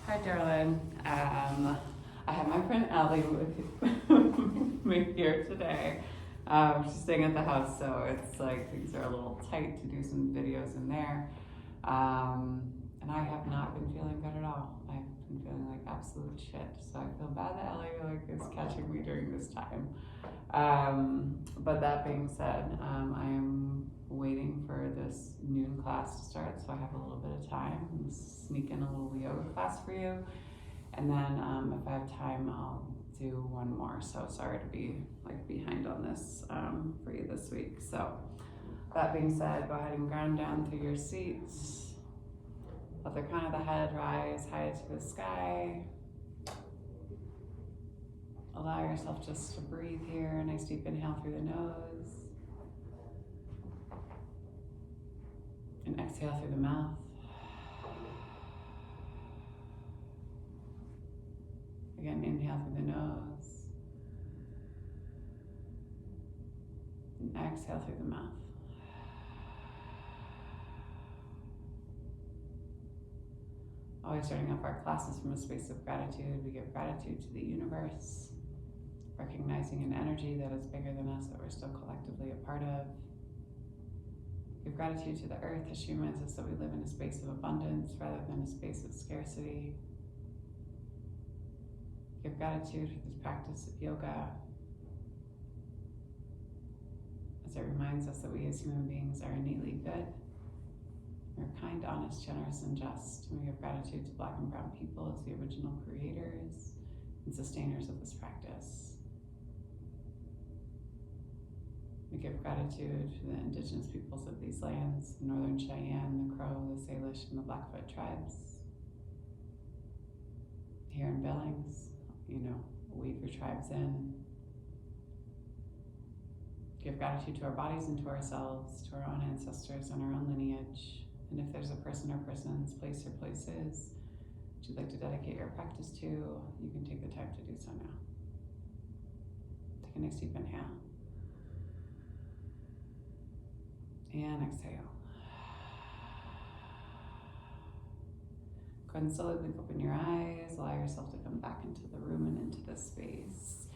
Hi, darling. I have my friend Allie with me here today. She's staying at the house, so it's like things are a little tight to do some videos in there. And I have not been feeling good at all. I've been feeling like absolute shit. So I feel bad that Allie is catching me during this time. But that being said, I am waiting for this noon class to start, so I have a little bit of time. I'm sneak in a little yoga class for you, and then if I have time, I'll do one more. So sorry to be like behind on this for you this week. So that being said, go ahead and ground down through your seats. Let the crown of the head rise high to the sky. Allow yourself just to breathe here. A nice deep inhale through the nose. And exhale through the mouth. Again, inhale through the nose. And exhale through the mouth. Always starting off our classes from a space of gratitude. We give gratitude to the universe, recognizing an energy that is bigger than us that we're still collectively a part of. Give gratitude to the earth as she reminds us that we live in a space of abundance rather than a space of scarcity. Give gratitude for this practice of yoga as it reminds us that we as human beings are innately good. We're kind, honest, generous, and just. And we give gratitude to Black and Brown people as the original creators and sustainers of this practice. We give gratitude to the indigenous peoples of these lands, the Northern Cheyenne, the Crow, the Salish, and the Blackfoot tribes. Here in Billings, weave your tribes in. Give gratitude to our bodies and to ourselves, to our own ancestors and our own lineage. And if there's a person or persons, place or places that you'd like to dedicate your practice to, you can take the time to do so now. Take a nice deep inhale. And exhale. Go ahead and slowly blink open your eyes. Allow yourself to come back into the room and into this space.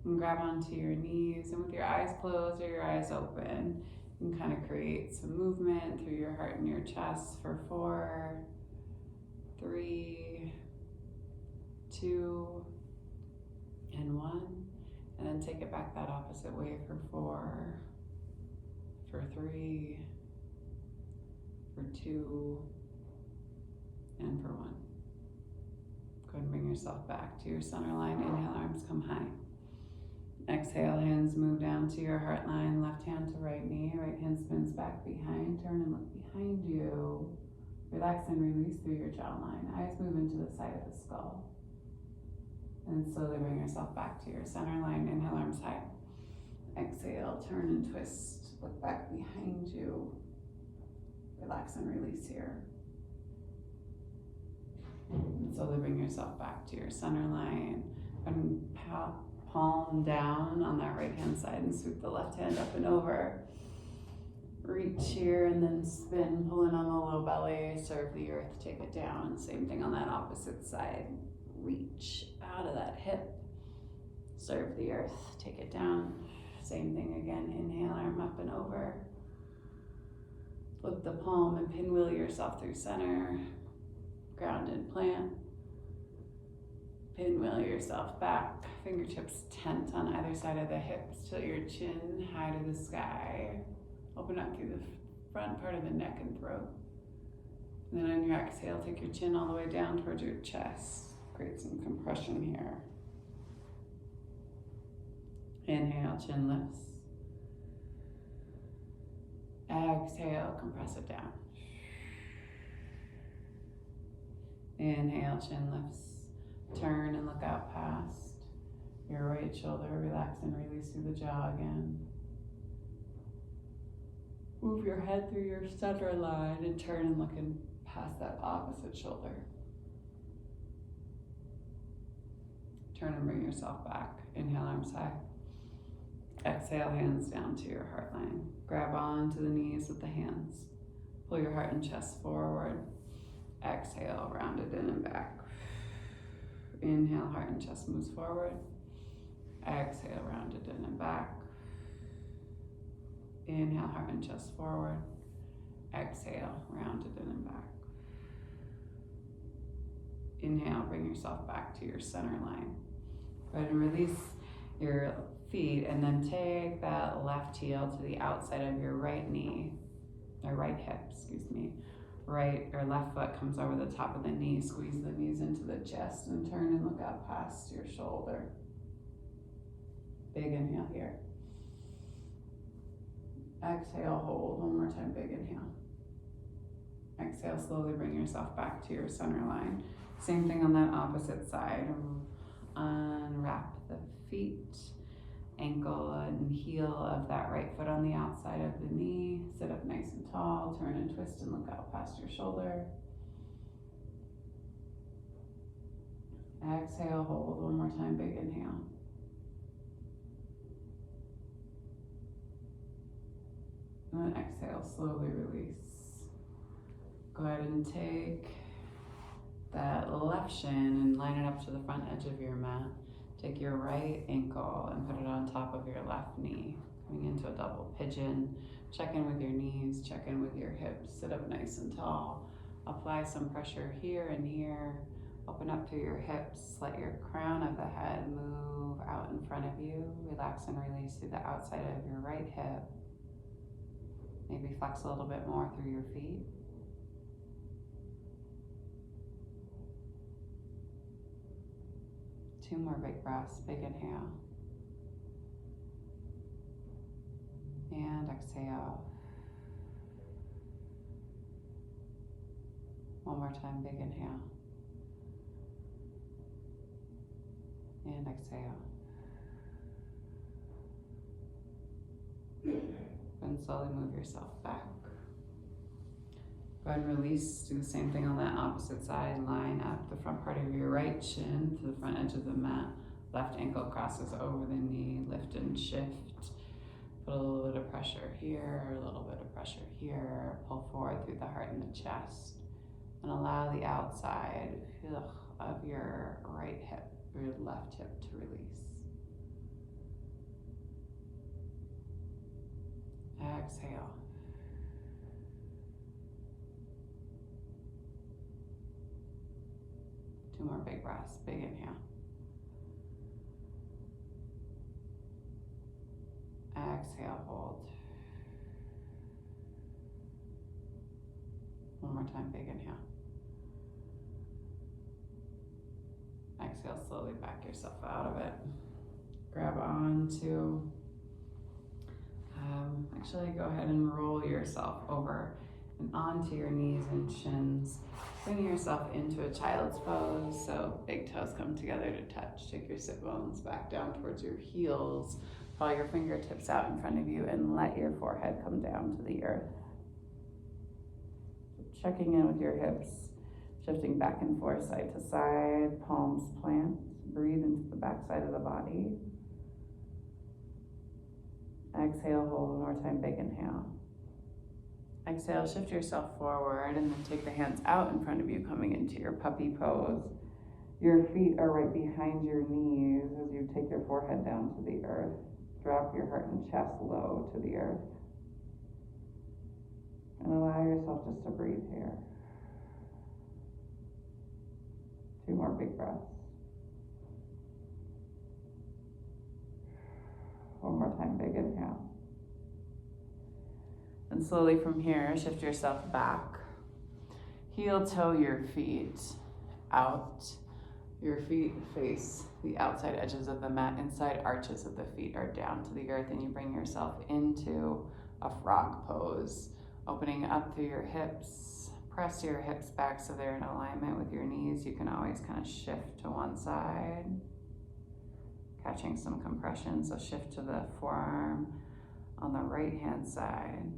And grab onto your knees, and with your eyes closed or your eyes open, you can kind of create some movement through your heart and your chest for 4, 3, 2, and 1. And then take it back that opposite way for 4, for 3, for 2, and for 1. Go ahead and bring yourself back to your center line. Inhale, arms come high. Exhale, hands move down to your heart line. Left hand to right knee. Right hand spins back behind. Turn and look behind you. Relax and release through your jawline. Eyes move into the side of the skull. And slowly bring yourself back to your center line. Inhale, arms high. Exhale, turn and twist. Look back behind you. Relax and release here. And slowly bring yourself back to your center line. And palm down on that right hand side and sweep the left hand up and over. Reach here and then spin, pull in on the low belly, serve the earth, take it down. Same thing on that opposite side. Reach out of that hip, serve the earth, take it down. Same thing again, inhale, arm up and over. Lift the palm and pinwheel yourself through center. Grounded plant. Pinwheel yourself back. Fingertips tent on either side of the hips till your chin high to the sky. Open up through the front part of the neck and throat. And then on your exhale, take your chin all the way down towards your chest. Create some compression here. Inhale, chin lifts. Exhale, compress it down. Inhale, chin lifts. Turn and look out past your right shoulder. Relax and release through the jaw again. Move your head through your center line and turn and look in past that opposite shoulder. Turn and bring yourself back. Inhale, arms high. Exhale, hands down to your heart line. Grab onto the knees with the hands. Pull your heart and chest forward. Exhale, round it in and back. Inhale, heart and chest moves forward. Exhale, rounded in and back. Inhale, heart and chest forward. Exhale, rounded in and back. Inhale, bring yourself back to your center line. Go ahead and release your feet and then take that left heel to the outside of your right knee, or right hip, excuse me. Right or left foot comes over the top of the knee. Squeeze the knees into the chest and turn and look out past your shoulder. Big inhale here. Exhale, hold. One more time, big inhale. Exhale, slowly bring yourself back to your center line. Same thing on that opposite side. Unwrap the feet, ankle and heel of that right foot on the outside of the knee. Sit up nice and tall, turn and twist and look out past your shoulder. Exhale, hold. One more time, big inhale. And then exhale, slowly release. Go ahead and take that left shin and line it up to the front edge of your mat. Take your right ankle and put it on top of your left knee. Coming into a double pigeon. Check in with your knees, check in with your hips. Sit up nice and tall. Apply some pressure here and here. Open up through your hips. Let your crown of the head move out in front of you. Relax and release through the outside of your right hip. Maybe flex a little bit more through your feet. Two more big breaths, big inhale. And exhale. One more time, big inhale. And exhale. And slowly move yourself back. Go ahead and release. Do the same thing on that opposite side. Line up the front part of your right shin to the front edge of the mat. Left ankle crosses over the knee. Lift and shift. Put a little bit of pressure here, a little bit of pressure here. Pull forward through the heart and the chest. And allow the outside of your right hip, or your left hip to release. Exhale. Two more big breaths, big inhale. Exhale, hold. One more time, big inhale. Exhale, slowly back yourself out of it. Grab on to, actually go ahead and roll yourself over and onto your knees and shins. Bring yourself into a child's pose, so big toes come together to touch. Take your sit bones back down towards your heels. Draw your fingertips out in front of you and let your forehead come down to the earth. Checking in with your hips, shifting back and forth side to side, palms plant. Breathe into the back side of the body. Exhale, hold one more time, big inhale. Exhale, shift yourself forward and then take the hands out in front of you, coming into your puppy pose. Your feet are right behind your knees as you take your forehead down to the earth. Drop your heart and chest low to the earth. And allow yourself just to breathe here. Two more big breaths. One more time, big inhale. And slowly from here, shift yourself back. Heel toe your feet out. Your feet face the outside edges of the mat. Inside arches of the feet are down to the earth, and you bring yourself into a frog pose. Opening up through your hips. Press your hips back so they're in alignment with your knees. You can always kind of shift to one side. Catching some compression, so shift to the forearm on the right hand side.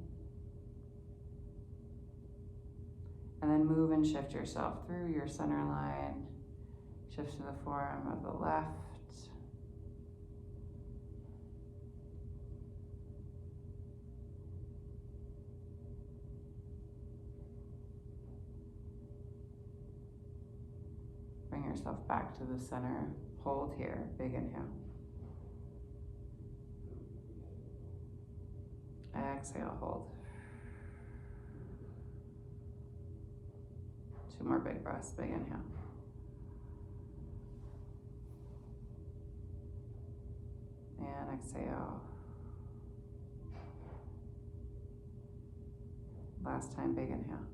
And then move and shift yourself through your center line. Shift to the forearm of the left. Bring yourself back to the center. Hold here, big inhale. Exhale, hold. 2 more big breaths, big inhale. And exhale. Last time, big inhale.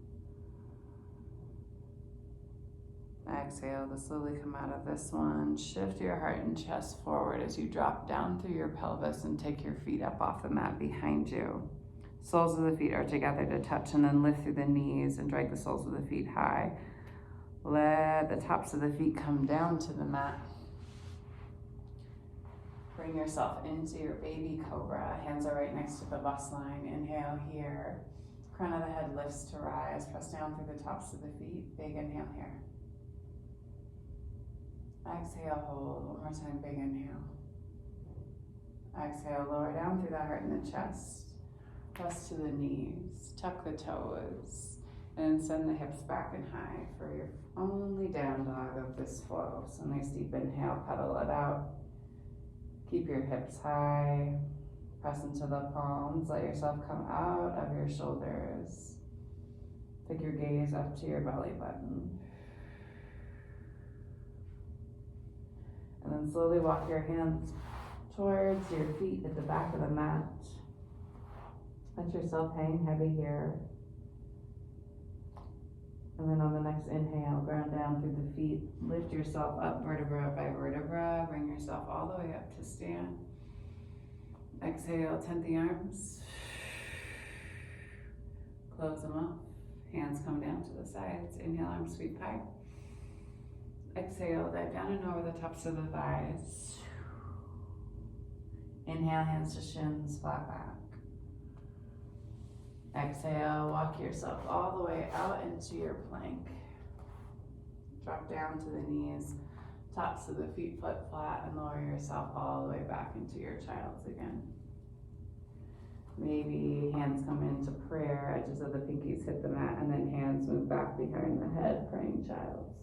Exhale to slowly come out of this one. Shift your heart and chest forward as you drop down through your pelvis and take your feet up off the mat behind you. Soles of the feet are together to touch, and then lift through the knees and drag the soles of the feet high. Let the tops of the feet come down to the mat. Bring yourself into your baby cobra. Hands are right next to the bust line. Inhale here. Crown of the head lifts to rise. Press down through the tops of the feet. Big inhale here. Exhale, hold. One more time, big inhale. Exhale, lower down through the heart and the chest. Press to the knees. Tuck the toes. And send the hips back and high for your only down dog of this flow. So nice deep inhale, pedal it out. Keep your hips high. Press into the palms. Let yourself come out of your shoulders. Take your gaze up to your belly button. And then slowly walk your hands towards your feet at the back of the mat. Let yourself hang heavy here. And then on the next inhale, ground down through the feet. Lift yourself up vertebra by vertebra. Bring yourself all the way up to stand. Exhale, tent the arms. Close them up. Hands come down to the sides. Inhale, arms sweep high. Exhale, dive down and over the tops of the thighs. Inhale, hands to shins, flat back. Exhale, walk yourself all the way out into your plank. Drop down to the knees, tops of the feet flip flat, and lower yourself all the way back into your child's again. Maybe hands come into prayer, edges of the pinkies hit the mat, and then hands move back behind the head, praying child's.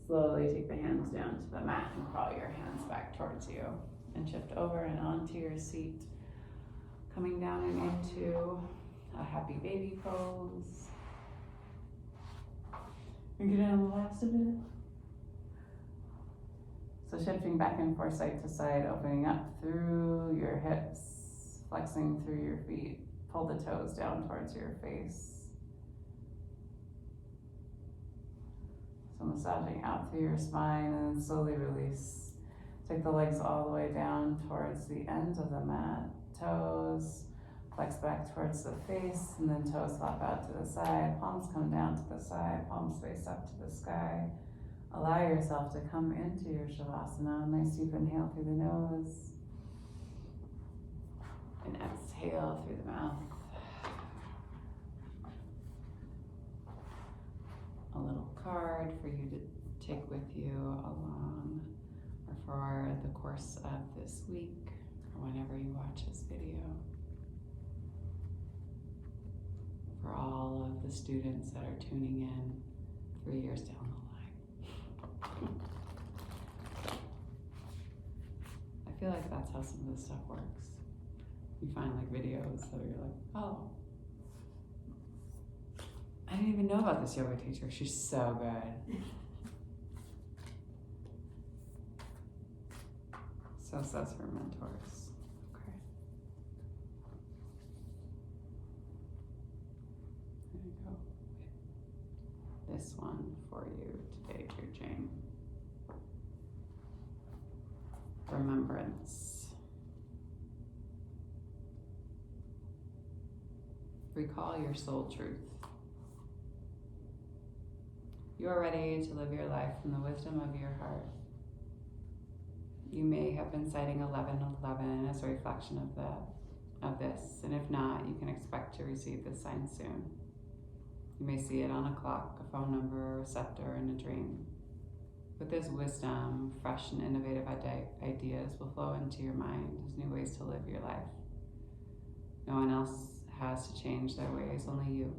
Slowly take the hands down to the mat and crawl your hands back towards you. And shift over and onto your seat. Coming down and into a happy baby pose. And get on the last of it. So shifting back and forth side to side, opening up through your hips, flexing through your feet. Pull the toes down towards your face. So massaging out through your spine and then slowly release. Take the legs all the way down towards the ends of the mat. Toes flex back towards the face, and then toes flop out to the side. Palms come down to the side, palms face up to the sky. Allow yourself to come into your Shavasana. Nice deep inhale through the nose. And exhale through the mouth. A little card for you to take with you along or for the course of this week or whenever you watch this video. For all of the students that are tuning in 3 years down the line. I feel like that's how some of this stuff works. You find like videos that you're like, oh, I didn't even know about this yoga teacher. She's so good. So says her mentors. Okay. There you go. This one for you today, dear Jane. Remembrance. Recall your soul truth. You are ready to live your life from the wisdom of your heart. You may have been citing 11:11 as a reflection of this, and if not, you can expect to receive this sign soon. You may see it on a clock, a phone number, a receptor, in a dream. With this wisdom, fresh and innovative ideas will flow into your mind as new ways to live your life. No one else has to change their ways, only you.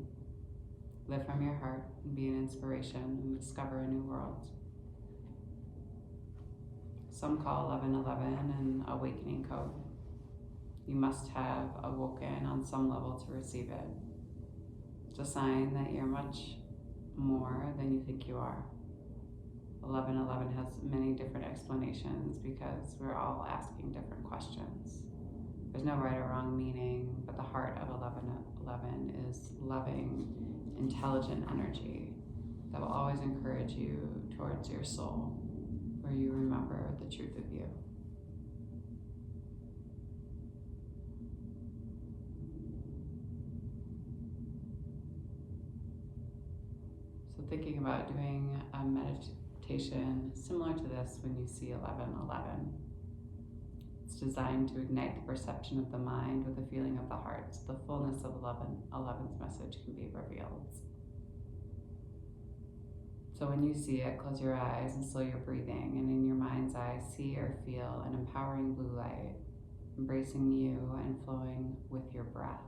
Live from your heart and be an inspiration and discover a new world. Some call 1111 an awakening code. You must have awoken on some level to receive it. It's a sign that you're much more than you think you are. 1111 has many different explanations because we're all asking different questions. There's no right or wrong meaning, but the heart of 1111 is loving, intelligent energy that will always encourage you towards your soul, where you remember the truth of you. So thinking about doing a meditation similar to this when you see 1111. It's designed to ignite the perception of the mind with a feeling of the heart, so the fullness of 11's message can be revealed. So when you see it, close your eyes and slow your breathing, and in your mind's eye, see or feel an empowering blue light, embracing you and flowing with your breath.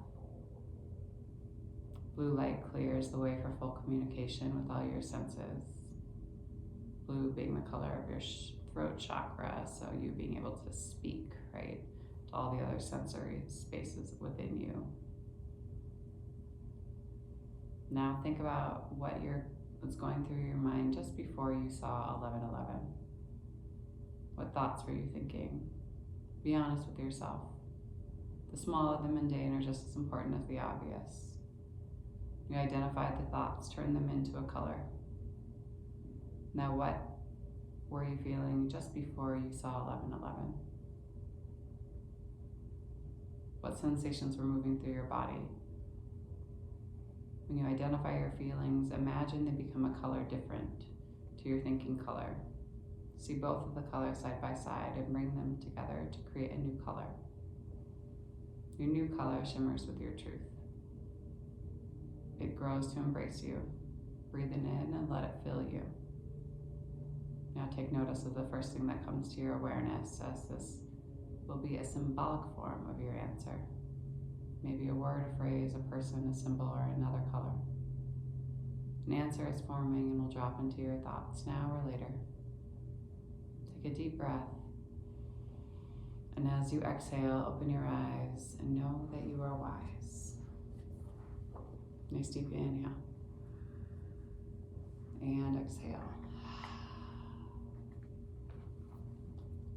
Blue light clears the way for full communication with all your senses. Blue being the color of your throat chakra, so you being able to speak, right, to all the other sensory spaces within you. Now think about what's going through your mind just before you saw 1111. What thoughts were you thinking? Be honest with yourself. The small and the mundane are just as important as the obvious. You identified the thoughts, turned them into a color. Now what were you feeling just before you saw 1111? What sensations were moving through your body? When you identify your feelings, imagine they become a color different to your thinking color. See both of the colors side by side and bring them together to create a new color. Your new color shimmers with your truth. It grows to embrace you. Breathe it in and let it fill you. Now take notice of the first thing that comes to your awareness, as this will be a symbolic form of your answer. Maybe a word, a phrase, a person, a symbol, or another color. An answer is forming and will drop into your thoughts now or later. Take a deep breath. And as you exhale, open your eyes and know that you are wise. Nice deep inhale. And exhale.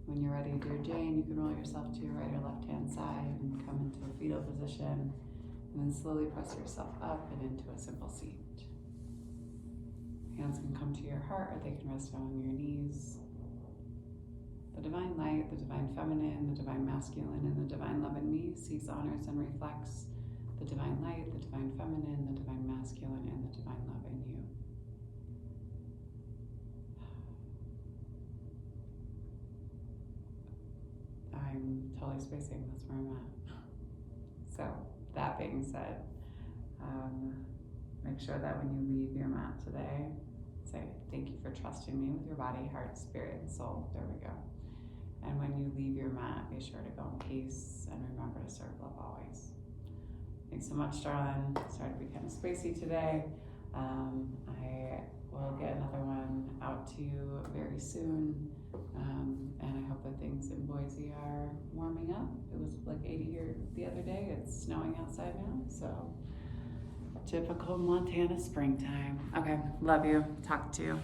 When you're ready to do Jane, you can roll yourself to your right or left hand side and come into a fetal position, and then slowly press yourself up and into a simple seat. Hands can come to your heart, or they can rest on your knees. The divine light, the divine feminine, the divine masculine, and the divine love in me sees, honors, and reflects the divine light, the divine feminine, the divine masculine, and the divine love in you. I'm totally spacing, that's where I'm at. So, that being said, make sure that when you leave your mat today, say, thank you for trusting me with your body, heart, spirit, and soul. There we go. And when you leave your mat, be sure to go in peace and remember to serve love always. Thanks so much, darling. Sorry to be kind of spacey today. I will get another one out to you very soon. And I hope that things in Boise are warming up. It was like 80 here the other day. It's snowing outside now, so typical Montana springtime. Okay, love you. Talk to you.